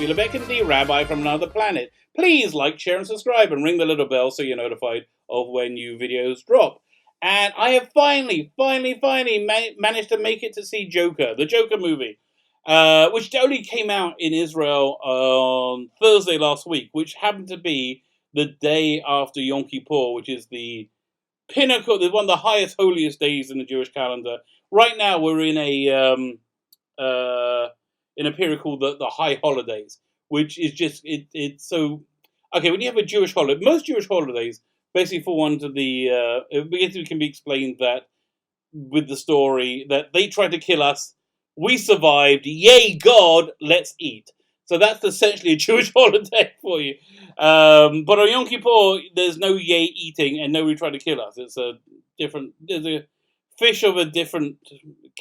Sheila Beckett, Rabbi from Another Planet. Please like, share, and subscribe, and ring the little bell so you're notified of when new videos drop. And I have finally managed to make it to see Joker, the Joker movie, which only came out in Israel on Thursday last week, which happened to be the day after Yom Kippur, which is the pinnacle, one of the highest, holiest days in the Jewish calendar. Right now, we're in a period called the High Holidays, which is just it's so okay. When you have a Jewish holiday, most Jewish holidays basically fall under the. It basically can be explained that with the story that they tried to kill us, we survived. Yay, God! Let's eat. So that's essentially a Jewish holiday for you. But on Yom Kippur, there's no yay eating and nobody tried to kill us. It's a different. There's a fish of a different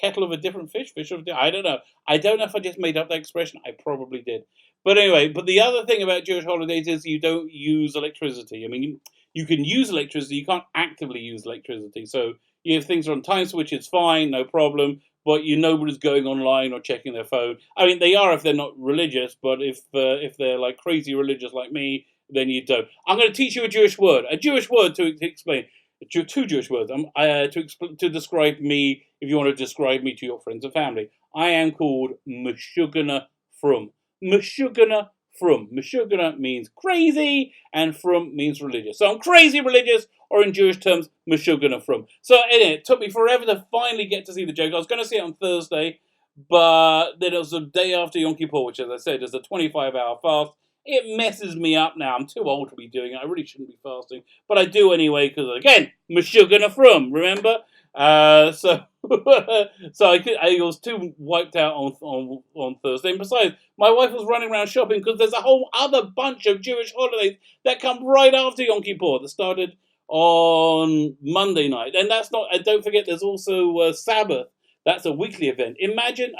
kettle of a different fish. I don't know. I don't know if I just made up that expression. I probably did. But anyway, but the other thing about Jewish holidays is you don't use electricity. I mean, you can use electricity. You can't actively use electricity. So if things are on time switch, it's fine, no problem. But nobody's going online or checking their phone. I mean, they are if they're not religious, but if they're like crazy religious like me, then you don't. I'm going to teach you a Jewish word to explain. Two Jewish words to describe me. If you want to describe me to your friends and family, I am called Meshugana Frum. Meshugana Frum. Meshugana means crazy, and Frum means religious. So I'm crazy religious, or in Jewish terms, Meshugana Frum. So it took me forever to finally get to see the Joker. I was going to see it on Thursday, but then it was the day after Yom Kippur, which, as I said, is a 25-hour fast. It messes me up now. I'm too old to be doing it. I really shouldn't be fasting, but I do anyway because, again, Meshugana Frum. Remember? So I was too wiped out on Thursday. And besides, my wife was running around shopping because there's a whole other bunch of Jewish holidays that come right after Yom Kippur that started on Monday night. And that's not. And don't forget, there's also Sabbath. That's a weekly event. Imagine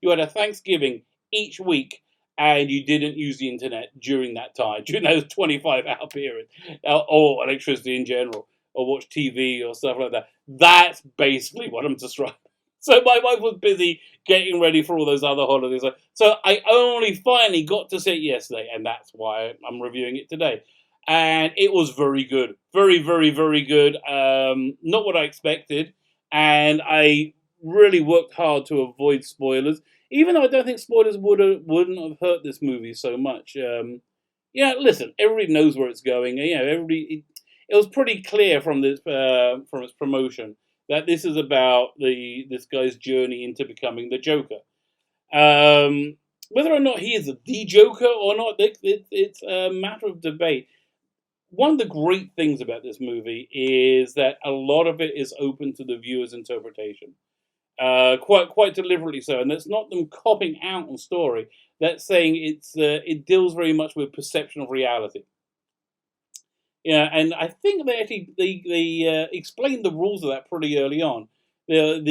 you had a Thanksgiving each week, and you didn't use the internet during that time, during those 25-hour periods, or electricity in general, or watch TV or stuff like that. That's basically what I'm describing. So my wife was busy getting ready for all those other holidays. So I only finally got to see it yesterday, and that's why I'm reviewing it today. And it was very good. Very, very, very good. Not what I expected. And I really worked hard to avoid spoilers, even though I don't think spoilers wouldn't have hurt this movie so much. Listen, everybody knows where it's going. It was pretty clear from its promotion that this is about this guy's journey into becoming the Joker. Whether or not he is the Joker or not, it's a matter of debate. One of the great things about this movie is that a lot of it is open to the viewer's interpretation. Quite deliberately so, and that's not them copping out on story. That's saying it deals very much with perception of reality. Yeah, and I think they explained the rules of that pretty early on. I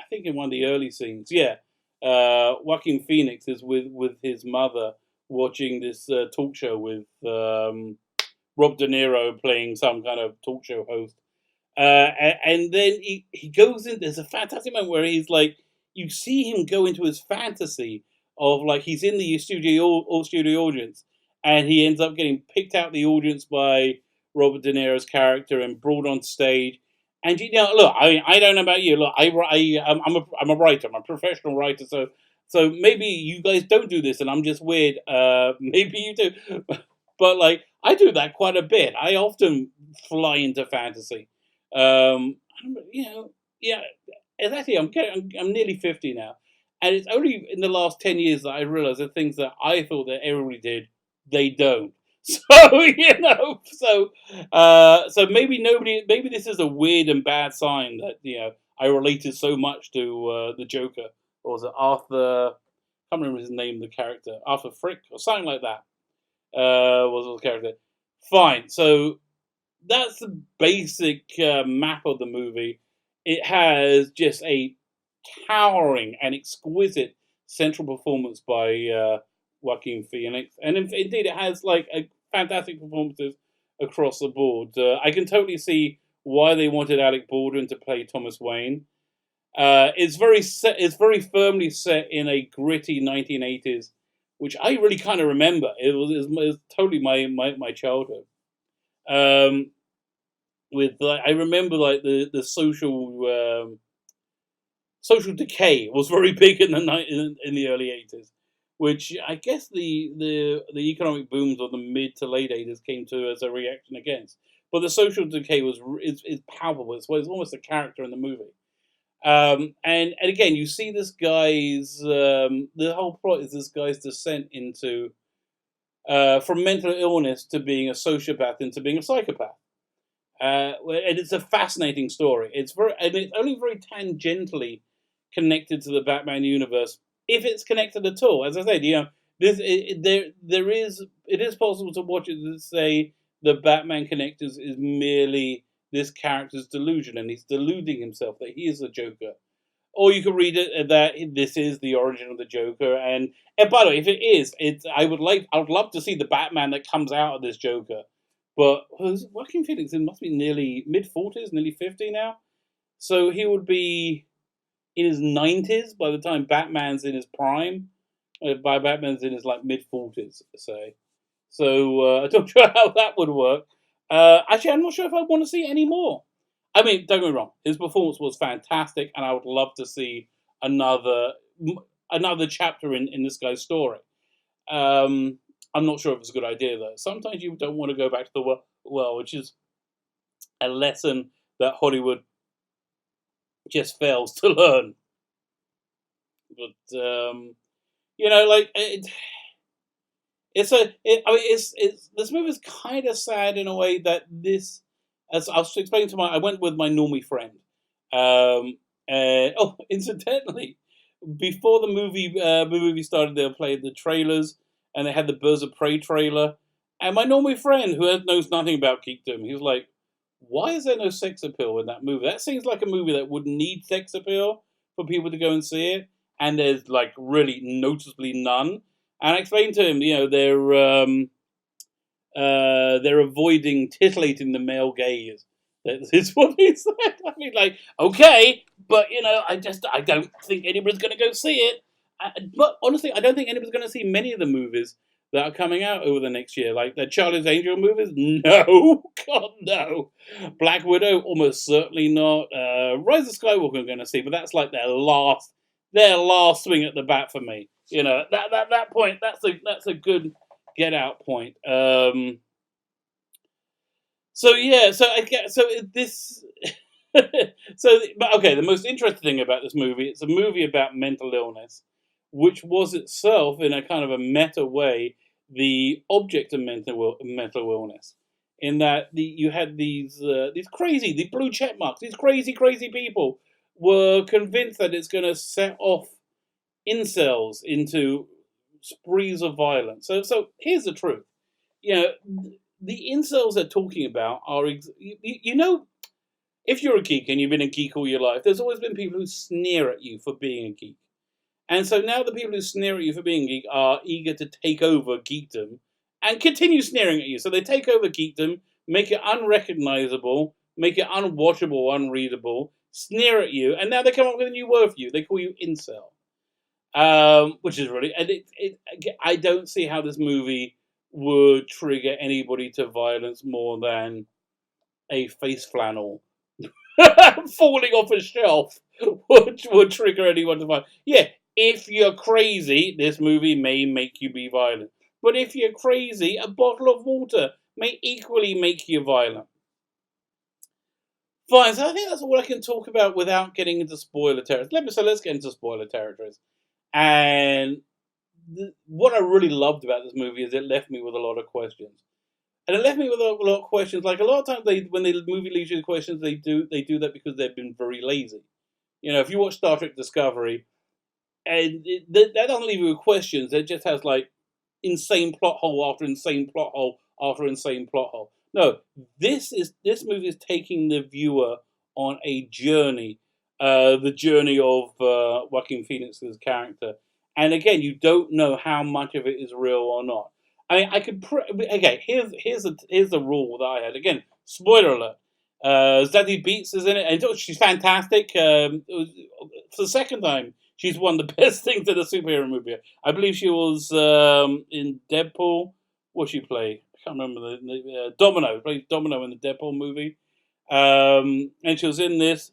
think in one of the early scenes, Joaquin Phoenix is with his mother watching this talk show with Rob De Niro playing some kind of talk show host. And then he goes in. There's a fantastic moment where he's like, you see him go into his fantasy of like he's in the studio audience, and he ends up getting picked out the audience by Robert De Niro's character and brought on stage. And look, I don't know about you. Look, I'm a writer. I'm a professional writer. So maybe you guys don't do this, and I'm just weird. Maybe you do, but like I do that quite a bit. I often fly into fantasy. Exactly. I'm nearly 50 now, and it's only in the last 10 years that I realized the things that I thought that everybody did, they don't. So maybe this is a weird and bad sign that I related so much to the Joker, or was it Arthur? I can't remember his name, the character, Arthur Frick or something like that. Was the character? Fine. So that's the basic map of the movie. It has just a towering and exquisite central performance by Joaquin Phoenix, and indeed it has like a fantastic performances across the board. I can totally see why they wanted Alec Baldwin to play Thomas Wayne. It's very set. It's very firmly set in a gritty 1980s, which I really kind of remember. It was totally my childhood. Um, with like, I remember like the social decay was very big in in the early 80s, which I guess the economic booms of the mid to late 80s came to as a reaction against. But the social decay is palpable. It's almost a character in the movie. And again, you see this guy's the whole plot is this guy's descent into from mental illness to being a sociopath into being a psychopath. And it's a fascinating story. It's only very tangentially connected to the Batman universe, if it's connected at all. As I said, it is possible to watch it and say the Batman connectors is merely this character's delusion, and he's deluding himself that he is the Joker. Or you could read it that this is the origin of the Joker, and by the way, if it is, I would love to see the Batman that comes out of this Joker. But Joaquin Phoenix, it must be nearly mid 40s, nearly 50 now. So he would be in his 90s by the time Batman's in his prime. By Batman's in his like mid 40s, say. So I'm not sure how that would work. Actually, I'm not sure if I want to see any more. I mean, don't get me wrong. His performance was fantastic, and I would love to see another another chapter in this guy's story. Um, I'm not sure if it's a good idea though. Sometimes you don't want to go back to the well, which is a lesson that Hollywood just fails to learn. But like I mean, it's this movie is kind of sad in a way that this, as I was explaining I went with my normie friend. Incidentally, before the movie started, they played the trailers, and they had the Birds of Prey trailer. And my normie friend, who knows nothing about geekdom, he was like, "Why is there no sex appeal in that movie? That seems like a movie that would need sex appeal for people to go and see it, and there's like really noticeably none." And I explained to him, they're avoiding titillating the male gaze. That is what he said. I mean, like, okay, but I don't think anybody's going to go see it. But honestly, I don't think anybody's going to see many of the movies that are coming out over the next year, like the Charlie's Angel movies. No, God, no. Black Widow, almost certainly not. Rise of Skywalker, I'm going to see, but that's like their last swing at the bat for me. That point, that's a good get out point. So yeah, so I get so this. But okay, the most interesting thing about this movie, it's a movie about mental illness, which was itself, in a kind of a meta way, the object of mental illness. In that you had these the blue check marks, these crazy people were convinced that it's going to set off incels into sprees of violence. So here's the truth. You know, the incels they're talking about are, if you're a geek and you've been a geek all your life, there's always been people who sneer at you for being a geek. And so now the people who sneer at you for being a geek are eager to take over geekdom and continue sneering at you. So they take over geekdom, make it unrecognizable, make it unwatchable, unreadable, sneer at you, and now they come up with a new word for you. They call you incel. Which is really, and I don't see how this movie would trigger anybody to violence more than a face flannel falling off a shelf would trigger anyone to violence. Yeah, if you're crazy, this movie may make you be violent. But if you're crazy, a bottle of water may equally make you violent. Fine, so I think that's all I can talk about without getting into spoiler territory. Let's get into spoiler territories. And what I really loved about this movie is it left me with a lot of questions. And it left me with a lot of questions. Like a lot of times, when the movie leaves you with questions, they do that because they've been very lazy. If you watch Star Trek Discovery, and that doesn't leave you with questions. It just has like insane plot hole after insane plot hole after insane plot hole. No, this movie is taking the viewer on a journey, the journey of Joaquin Phoenix's character. And again, you don't know how much of it is real or not. I mean, I could okay. Here's the rule that I had. Again, spoiler alert. Zazie Beetz is in it, and she's fantastic. For the second time, she's won the best things in a superhero movie. I believe she was in Deadpool. What she play? I can't remember Domino. Played Domino in the Deadpool movie, and she was in this.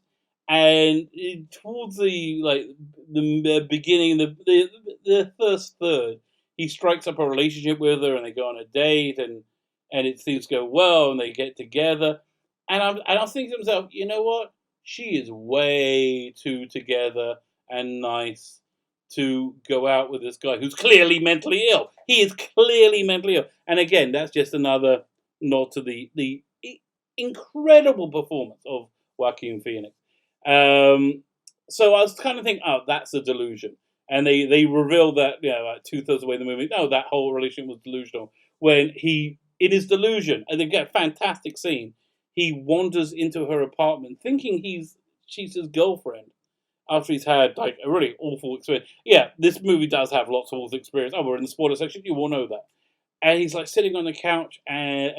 And towards the beginning, the first third, he strikes up a relationship with her, and they go on a date, and things go well, and they get together. And I'm thinking to myself, you know what? She is way too together and nice to go out with this guy who's clearly mentally ill. He is clearly mentally ill. And again, that's just another nod to the incredible performance of Joaquin Phoenix. Um, so I was kind of thinking, oh, that's a delusion. And they revealed that, like 2/3 away in the movie, no, that whole relationship was delusional. When he, in his delusion, and they get a fantastic scene, he wanders into her apartment thinking she's his girlfriend after he's had like a really awful experience. Yeah, this movie does have lots of awful experience. Oh, we're in the spoiler section. You all know that. And he's like sitting on the couch and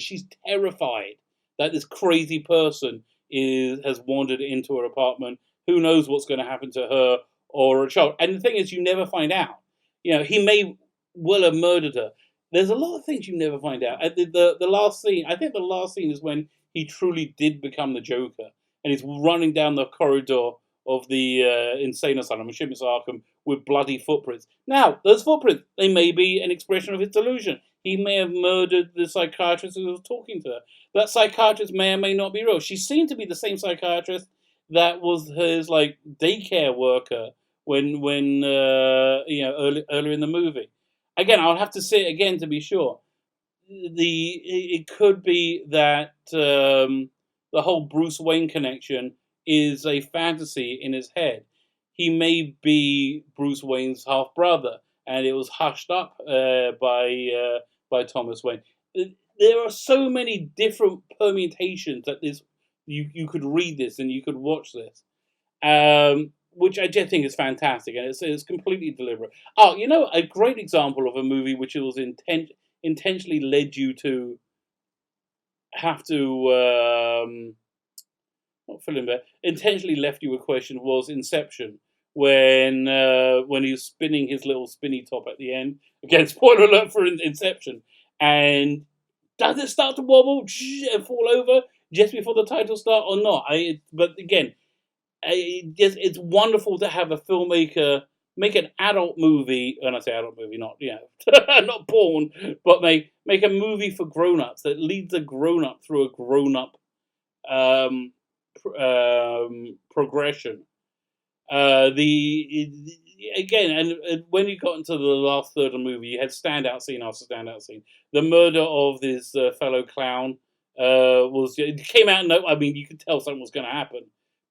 she's terrified that this crazy person has wandered into her apartment. Who knows what's going to happen to her or a child? And the thing is, you never find out. He may well have murdered her. There's a lot of things you never find out. At the last scene, I think the last scene is when he truly did become the Joker, and he's running down the corridor of the insane asylum, I'm assuming it's Arkham, with bloody footprints. Now, those footprints, they may be an expression of his delusion. He may have murdered the psychiatrist who was talking to her. That psychiatrist may or may not be real. She seemed to be the same psychiatrist that was his daycare worker when earlier in the movie. Again, I'll have to see it again to be sure. It could be that the whole Bruce Wayne connection is a fantasy in his head. He may be Bruce Wayne's half brother, and it was hushed up by Thomas Wayne. There are so many different permutations that you could read this and you could watch this, which I just think is fantastic, and it's completely deliberate. Oh, a great example of a movie which was intentionally led you to have to not fill in there. Intentionally left you a question was Inception, when he was spinning his little spinny top at the end. Again, spoiler alert for Inception. And does it start to wobble and fall over just before the title start or not? But again, it's wonderful to have a filmmaker make an adult movie, and I say adult movie, not not porn, but make a movie for grown-ups that leads a grown-up through a grown-up progression. And when you got into the last third of the movie, you had standout scene after standout scene. The murder of this fellow clown it came out. No, I mean you could tell something was going to happen,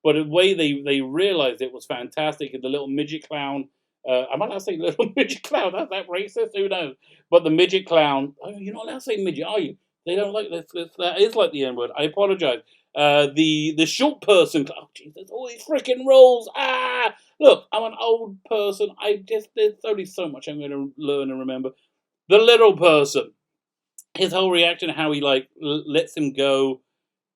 but the way they realized it was fantastic. And the little midget clown. I might not say little midget clown. That's that racist. Who knows? But the midget clown. Oh, you're not allowed to say midget, are you? They don't like this. That is like the N word. I apologize. The short person. Oh Jesus! All these freaking rules. Look, I'm an old person. There's only so much I'm going to learn and remember. The little person. His whole reaction, how he lets him go,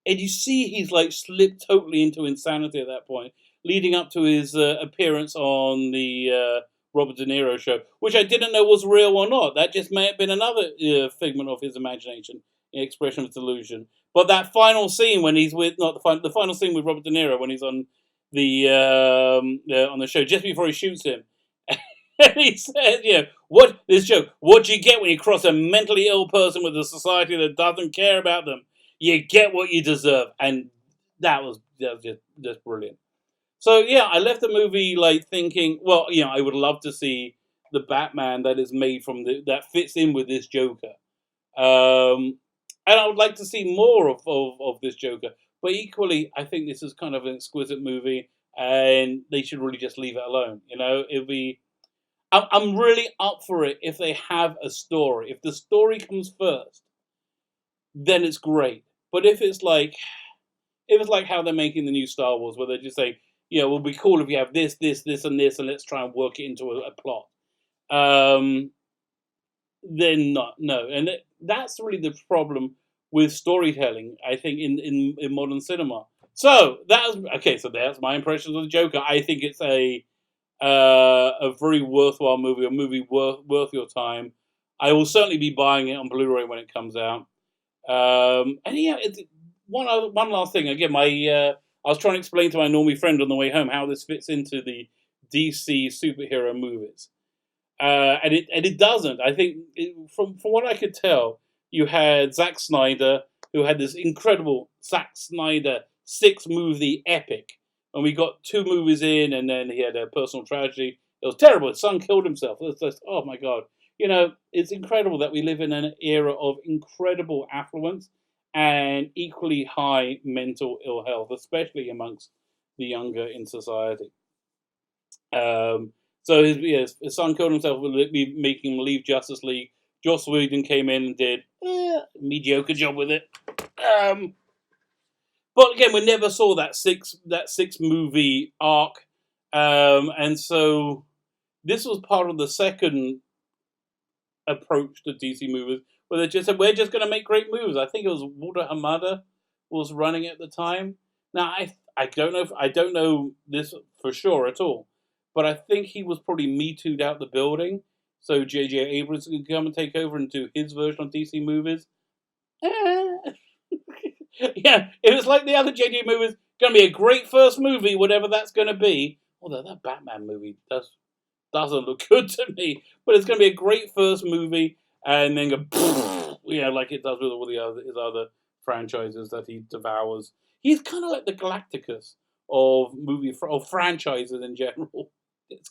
and you see he's slipped totally into insanity at that point, leading up to his appearance on the Robert De Niro show, which I didn't know was real or not. That just may have been another figment of his imagination, expression of delusion. But that final scene when he's with the final scene with Robert De Niro when he's on the show just before he shoots him, and he said, what this joke? What do you get when you cross a mentally ill person with a society that doesn't care about them? You get what you deserve, and that was just brilliant. So yeah, I left the movie thinking, well, I would love to see the Batman that is made that fits in with this Joker. And I would like to see more of this Joker. But equally, I think this is kind of an exquisite movie, and they should really just leave it alone. I'm really up for it if they have a story. If the story comes first, then it's great. But if it's like how they're making the new Star Wars, where they just say, it would be cool if you have this, this, this, and this, and let's try and work it into a plot. Then not, no. And that's really the problem with storytelling, I think, in modern cinema. So so that's my impressions of the Joker. I think it's a very worthwhile movie, a movie worth your time. I will certainly be buying it on Blu-ray when it comes out. And yeah, it's one last thing. Again, I was trying to explain to my normie friend on the way home how this fits into the DC superhero movies, and it doesn't. I think from what I could tell, you had Zack Snyder, who had this incredible Zack Snyder 6-movie epic, and we got 2 movies in, and then he had a personal tragedy. It was terrible. His son killed himself. It was just, oh my god. It's incredible that we live in an era of incredible affluence and equally high mental ill health, especially amongst the younger in society. So his son killed himself, making him leave Justice League. Joss Whedon came in and did a mediocre job with it. But again, we never saw that six movie arc, and so this was part of the second approach to DC movies, where they just said, we're just going to make great movies. I think it was Walter Hamada was running it at the time. Now I don't know this for sure at all, but I think he was probably Me Too'd out the building, so J.J. Abrams could come and take over and do his version of DC movies. Yeah, it was like the other J.J. movies. Going to be a great first movie, whatever that's going to be. Although that Batman movie doesn't look good to me, but it's going to be a great first movie, and then go, like it does with all his other franchises that he devours. He's kind of like the Galacticus of franchises in general. It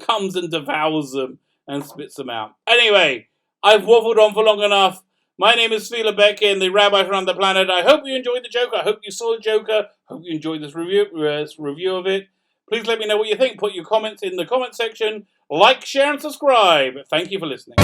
comes and devours them and spits them out. Anyway, I've waffled on for long enough. My name is Fila Bekin, the rabbi from the planet. I hope you enjoyed the Joker. I hope you saw the Joker. I hope you enjoyed this review of it. Please let me know what you think. Put your comments in the comment section. Like, share, and subscribe. Thank you for listening.